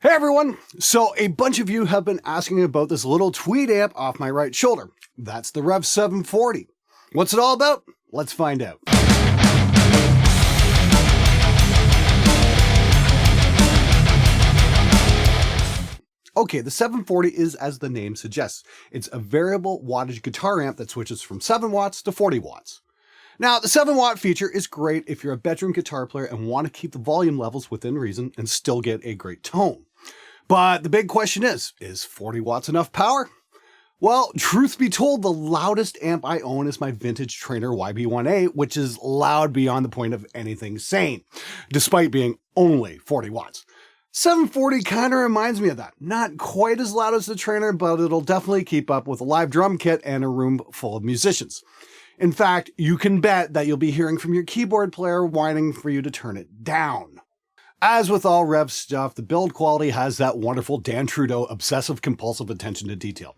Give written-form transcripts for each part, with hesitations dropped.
Hey everyone! So a bunch of you have been asking about this little tweed amp off my right shoulder. That's the Revv 740. What's it all about? Let's find out. Okay, the 740 is as the name suggests. It's a variable wattage guitar amp that switches from 7 watts to 40 watts. Now, the 7-watt feature is great if you're a bedroom guitar player and want to keep the volume levels within reason and still get a great tone. But the big question is 40 watts enough power? Well, truth be told, the loudest amp I own is my vintage Trainer YB1A, which is loud beyond the point of anything sane, despite being only 40 watts. 740 kind of reminds me of that. Not quite as loud as the Trainer, but it'll definitely keep up with a live drum kit and a room full of musicians. In fact, you can bet that you'll be hearing from your keyboard player whining for you to turn it down. As with all Revv stuff, the build quality has that wonderful Dan Trudeau obsessive-compulsive attention to detail.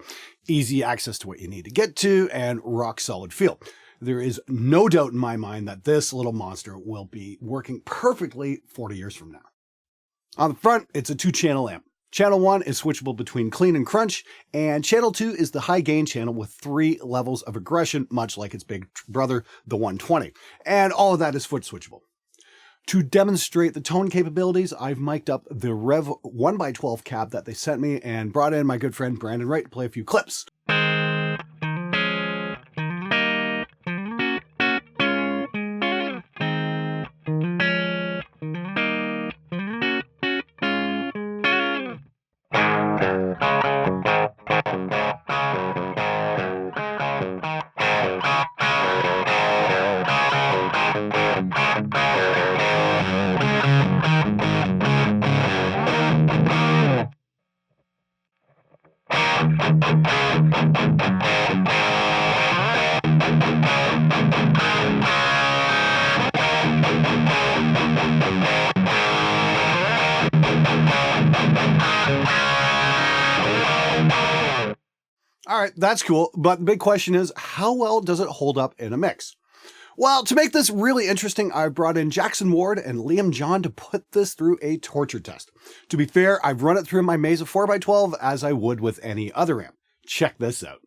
Easy access to what you need to get to, and rock-solid feel. There is no doubt in my mind that this little monster will be working perfectly 40 years from now. On the front, it's a 2-channel amp. Channel 1 is switchable between clean and crunch, and channel 2 is the high gain channel with 3 levels of aggression, much like its big brother, the 120. And all of that is foot switchable. To demonstrate the tone capabilities, I've mic'd up the Revv 1x12 cab that they sent me and brought in my good friend Brandon Wright to play a few clips. All right, that's cool, but the big question is, how well does it hold up in a mix? Well, to make this really interesting, I brought in Jackson Ward and Liam John to put this through a torture test. To be fair, I've run it through my Mesa 4x12 as I would with any other amp. Check this out.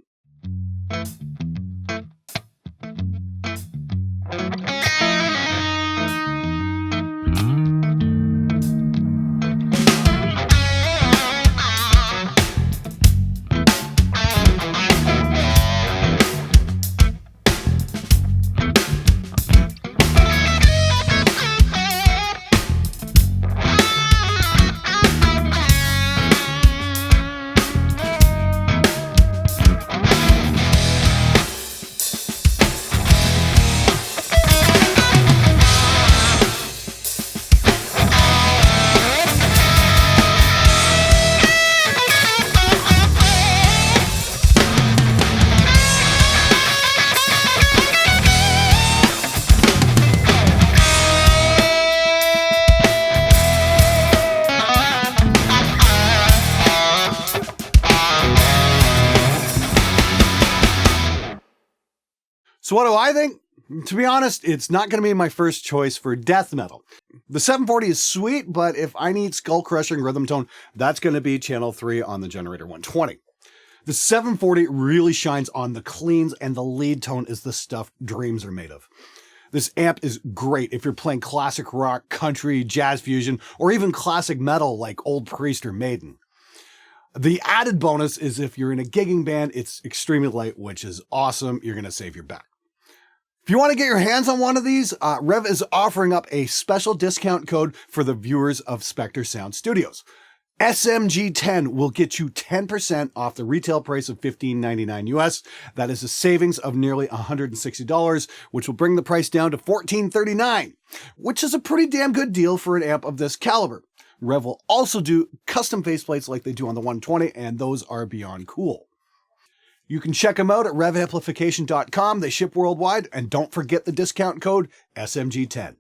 So what do I think? To be honest, it's not going to be my first choice for death metal. The 740 is sweet, but if I need skull-crushing rhythm tone, that's going to be channel 3 on the Generator 120. The 740 really shines on the cleans, and the lead tone is the stuff dreams are made of. This amp is great if you're playing classic rock, country, jazz fusion, or even classic metal like Old Priest or Maiden. The added bonus is if you're in a gigging band, it's extremely light, which is awesome. You're going to save your back. If you want to get your hands on one of these, Revv is offering up a special discount code for the viewers of Spectre Sound Studios. SMG10 will get you 10% off the retail price of $15.99 US. That is a savings of nearly $160, which will bring the price down to $14.39, which is a pretty damn good deal for an amp of this caliber. Revv will also do custom faceplates like they do on the 120, and those are beyond cool. You can check them out at revamplification.com. They ship worldwide, and don't forget the discount code SMG10.